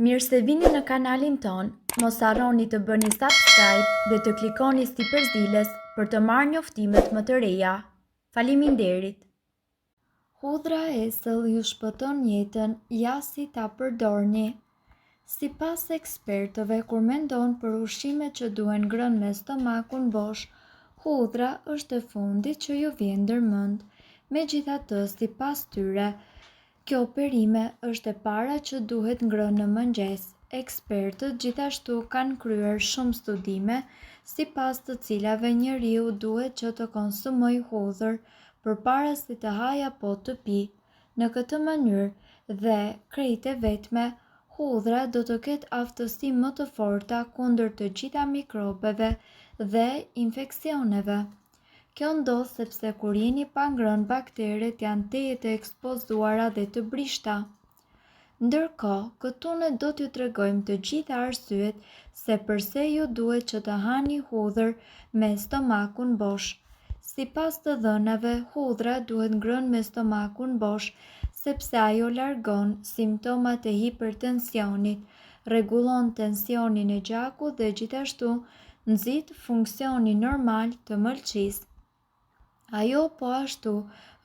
Mirë se vini në kanalin ton, mos harroni të bëni subscribe dhe të klikoni si përzieles për të marrë njoftimet më të reja. Faleminderit! Hudhra e ësëll ju shpëton jetën, ja si ta përdorni. Sipas ekspertëve, kur mendon për ushqimet që duhen ngrënë me stomakun bosh, hudhra është e fundit që ju vjen ndërmend. Megjithatë, sipas tyre, kjo perime është e para që duhet ngrënë në mëngjes. Ekspertët gjithashtu kanë kryer shumë studime, sipas të cilave njeriu duhet që të konsumojë hudhër përpara se të hajë apo të pi. Në këtë mënyrë dhe krejt e vetme, hudhra do të ketë aftësi më të forta kundër të gjitha mikrobeve dhe infeksioneve. Kjo ndodh sepse kur jeni pa ngrënë, bakteret janë teje të ekspozuara dhe të brishta. Ndërkohë, këtu ne do t'ju tregojmë të gjitha arsyet se pse ju duhet që të hani hudhër me stomakun bosh. Sipas të dhënave, hudhra duhet ngrënë me stomakun bosh sepse ajo largon simptomat e hipertensionit, rregullon tensionin e gjakut dhe gjithashtu nxit funksionin normal të mëlçisë. Ajo po ashtu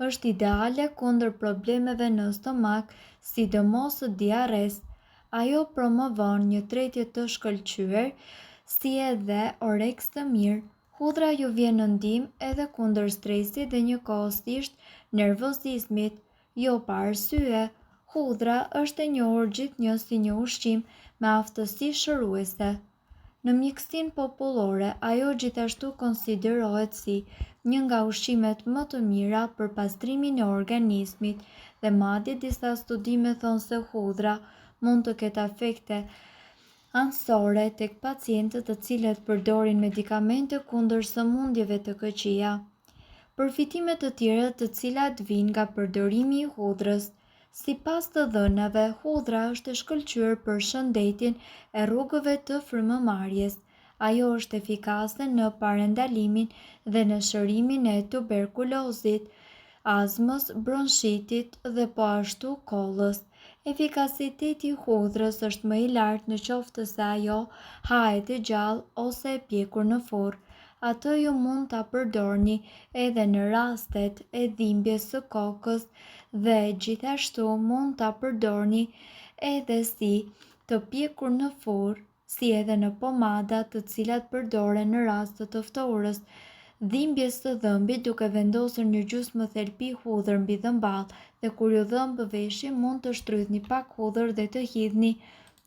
është ideale kundër problemeve në stomak, sidomos diarres. Ajo promovon një tretje të shkëlqyer, si edhe oreks të mirë. Hudhra ju vjen në ndihmë edhe kundër stresit dhe njëkohësisht nervozizmit. Jo pa arsye, hudhra është e njohur gjithnjë si një ushqim me aftësi shëruese. Në mjekësinë popullore, ajo gjithashtu konsiderohet si një nga ushqimet më të mira për pastrimin e organizmit dhe madje disa studime thonë se hudhra mund të ketë efekte anësore tek pacientët të cilët përdorin medikamente kundër sëmundjeve të këqija. Përfitime të tjera të cilat vijnë nga përdorimi i hudhrës. Sipas të dhënave, hudhra është e shkëlqyer për shëndetin e rrugëve të frymëmarrjes. Ajo është efikase në parandalimin dhe në shërimin e tuberkulozit, azmës, bronchitit dhe po ashtu kollës. Efikasiteti i hudhrës është më i lartë në qoftë se ajo hahet e gjallë ose e pjekur në furrë. Atë ju mund ta përdorni edhe në rastet e dhimbjes së kokës dhe gjithashtu mund ta përdorni edhe si të pjekur në furrë, si edhe në pomada të cilat përdoren në raste të ftohurës dhimbjes së dhëmbit, duke vendosur një gjysmë thelpi hudhër mbi dhëmball dhe kur ju dhëmb veshi mund të shtrydhni pak hudhër dhe të hidhni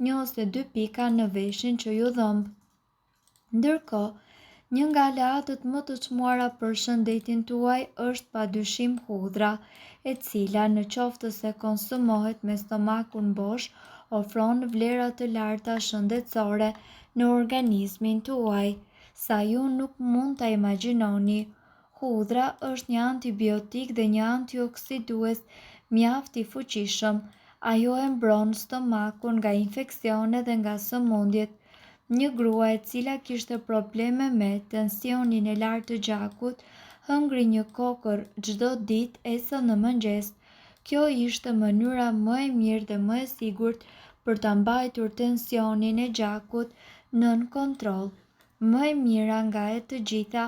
1 ose 2 pika në veshin që ju dhëmb. Ndërkohë, një nga aleatët më të çmuara për shëndetin tuaj është padyshim hudhra, e cila në qoftë se konsumohet me stomakun bosh, ofron vlera të larta shëndetësore në organizmin tuaj, sa ju nuk mund ta imagjinoni. Hudhra është një antibiotik dhe një antioksidues mjaft i fuqishëm. Ajo e mbron stomakun nga infeksionet dhe nga sëmundjet. Një grua e cila kishte probleme me tensionin e lartë të gjakut, hëngri një kokër çdo ditë esëll në mëngjes. Kjo ishte mënyra më e mirë dhe më e sigurt për ta mbajtur tensionin e gjakut nën kontroll. Më e mira nga e të gjitha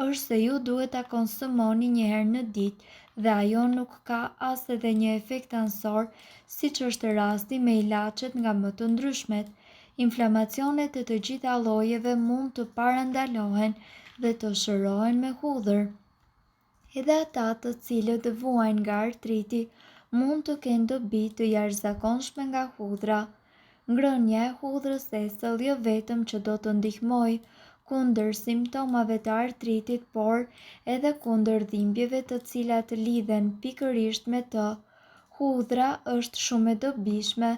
është se ju duhet ta konsumoni një herë në ditë dhe ajo nuk ka as edhe një efekt anësor, siç është rasti me ilaçet nga më të ndryshmet. Inflamacionet e të gjitha llojeve mund të parandalohen dhe të shërohen me hudhër. Edhe ata të cilët vuajnë nga artriti mund të kenë dobi të jashtëzakonshme nga hudhra. Ngrënia e hudhrës së ësëll jo vetëm që do të ndihmojë kundër simptomave të artritit, por edhe kundër dhimbjeve të cilat lidhen pikërisht me të. Hudhra është shumë e dobishme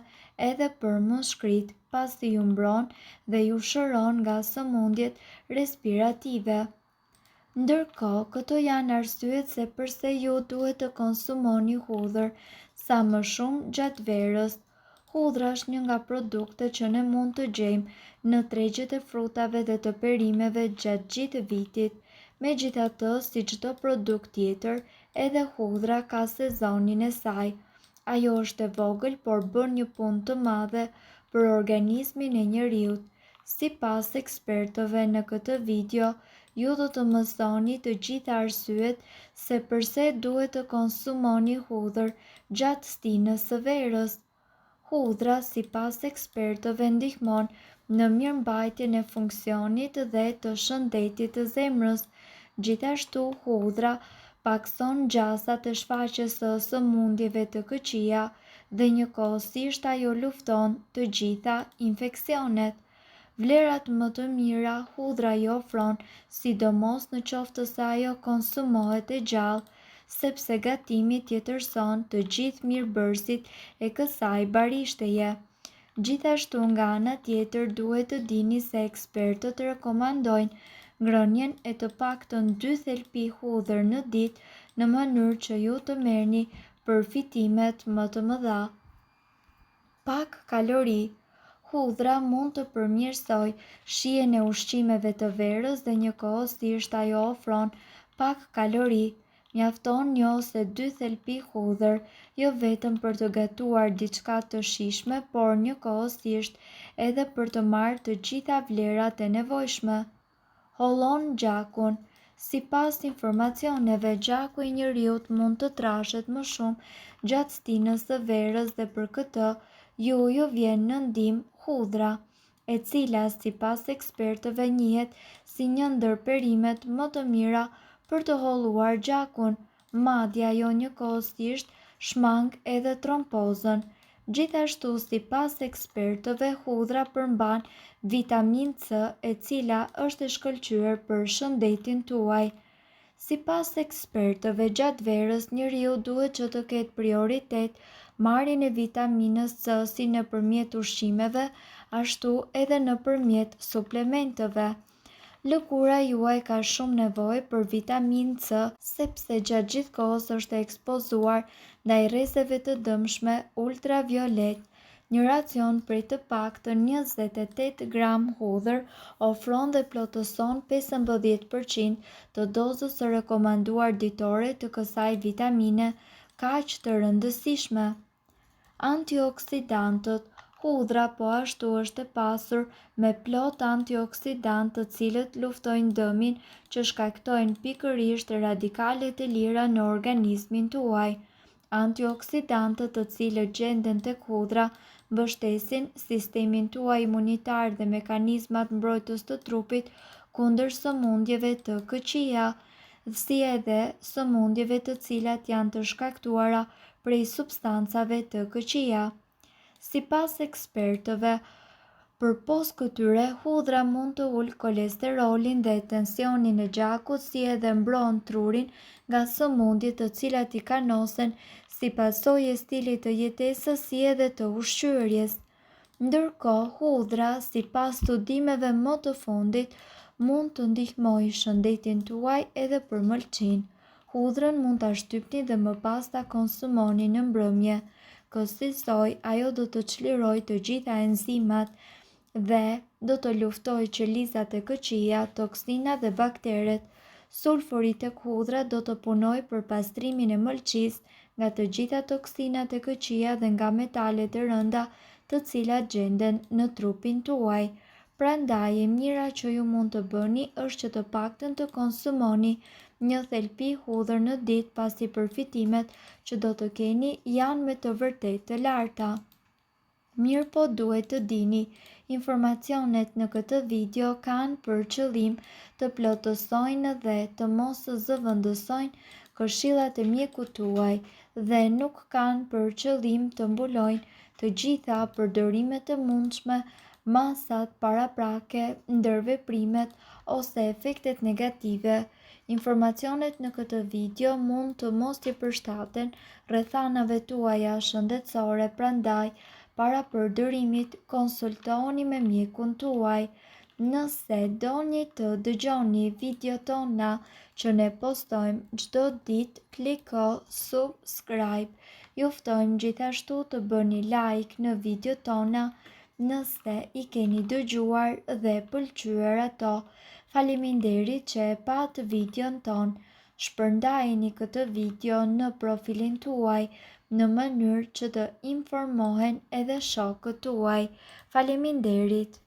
edhe për moshkrit, pasi ju mbron dhe ju shëron nga sëmundjet respirative. Ndërkohë, këto janë arsyet se pse ju duhet të konsumoni hudhër sa më shumë gjatë verës. Hudhra është një nga produktet që ne mund të gjejmë në tregjet e frutave dhe të perimeve gjatë gjithë vitit. Megjithatë, si çdo produkt tjetër, edhe hudhra ka sezonin e saj. Ajo është e vogël, por bën një punë të madhe për organizmin e njeriut. Sipas ekspertëve në këtë video, ju do të mësoni të gjitha arsyet se pse duhet të konsumoni hudhër gjatë stinës së verës. Hudhra, sipas ekspertëve, ndihmon në mirëmbajtjen e funksionit dhe të shëndetit të zemrës. Gjithashtu, hudhra pakson gjasat e shfaqjes së sëmundjeve të këqija dhe njëkohësisht ajo lufton të gjitha infeksionet. Vlerat më të mira hudhra i ofron, sidomos në qoftë se ajo konsumohet e gjallë, sepse gatimi tjetërson të gjithë mirëbërësit e kësaj barishteje. Gjithashtu, nga ana tjetër, duhet të dini se ekspertët rekomandojnë ngrënien e të paktën 2 thelpi hudhër në ditë në mënyrë që ju të merrni përfitimet më të mëdha. Pak kalori. Hudhra mund të përmirësojë shijen e ushqimeve të verës dhe njëkohësisht ajo ofron pak kalori. Mjafton 1 ose 2 thelpi hudhër, jo vetëm për të gatuar diçka të shijshme, por njëkohësisht edhe për të marrë të gjitha vlerat e nevojshme. Hollon gjakun. Sipas informacioneve, gjaku i njeriut mund të trashet më shumë gjatë stinës së verës dhe për këtë ju vjen në ndihmë hudhra, e cila sipas ekspertëve njihet si një ndër perimet më të mira për të holluar gjakun, madje ajo njëkohësisht shmang edhe trompozën. Gjithashtu, sipas ekspertëve, hudhra përmban vitaminë C, e cila është e shkëlqyer për shëndetin tuaj. Sipas ekspertëve, gjatë verës njeriu duhet që të ketë prioritet marrjen e vitaminës C si nëpërmjet ushqimeve, ashtu edhe nëpërmjet suplementeve. Lëkura juaj ka shumë nevojë për vitaminë C, sepse gjatë gjithë kohës është ekspozuar ndaj rrezeve të dëmshme ultraviolet. Një racion prej të paktën 28 gram hudhër ofron dhe plotëson 15% të dozës së rekomanduar ditore të kësaj vitamine kaq të rëndësishme. Antioksidantët. Hudhra po ashtu është e pasur me plot antioksidantë të cilët luftojnë dëmin që shkaktojnë pikërisht radikalet e lira në organizmin tuaj. Antioksidantët, të cilët gjenden tek hudhra, mbështesin sistemin tuaj imunitar dhe mekanizmat mbrojtës të trupit kundër sëmundjeve të këqija, si edhe sëmundjeve të cilat janë të shkaktuara prej substancave të këqija. Sipas ekspertëve, përpos këtyre, hudhra mund të ulë kolesterolin dhe tensionin e gjakut, si edhe mbron trurin nga sëmundjet të cilat i kanosen si pasojë e stilit të jetesës si edhe të ushqyerjes. Ndërkohë, hudhra, sipas studimeve më të fundit, mund të ndihmojë shëndetin tuaj edhe për mëlçin. Hudhrën mund ta shtypni dhe më pas ta konsumoni në mbrëmje. Kësaj ajo do të çlirojë të gjitha enzimat dhe do të luftojë qelizat e këqija, toksinat dhe bakteret. Sulfuri tek hudhra do të punojë për pastrimin e mëlçisë nga të gjitha toksinat e këqija dhe nga metalet e rënda të cilat gjenden në trupin tuaj. Prandaj e mira që ju mund të bëni është që të paktën të konsumoni 1 thelpi hudhër në ditë, pasi përfitimet që do të keni janë me të vërtetë të larta. Mirëpo duhet të dini, informacionet në këtë video kanë për qëllim të plotësojnë dhe të mos zëvendësojnë këshillat e mjekut tuaj dhe nuk kanë për qëllim të mbulojnë të gjitha përdorimet e mundshme, masat paraprake, ndërveprimet ose efektet negative. Informacionet në këtë video mund të mos t'i përshtaten rrethanave tuaja shëndetësore, prandaj para përdorimit konsultohuni me mjekun tuaj. Nëse doni të dëgjoni video tona që ne postojmë çdo ditë, kliko subscribe. Ju ftojmë gjithashtu të bëni like në video tona nëse i keni dëgjuar dhe pëlqyer ato. Faleminderit që e pat videon ton. Shpërndajeni këtë video në profilin tuaj në mënyrë që të informohen edhe shokët tuaj. Faleminderit!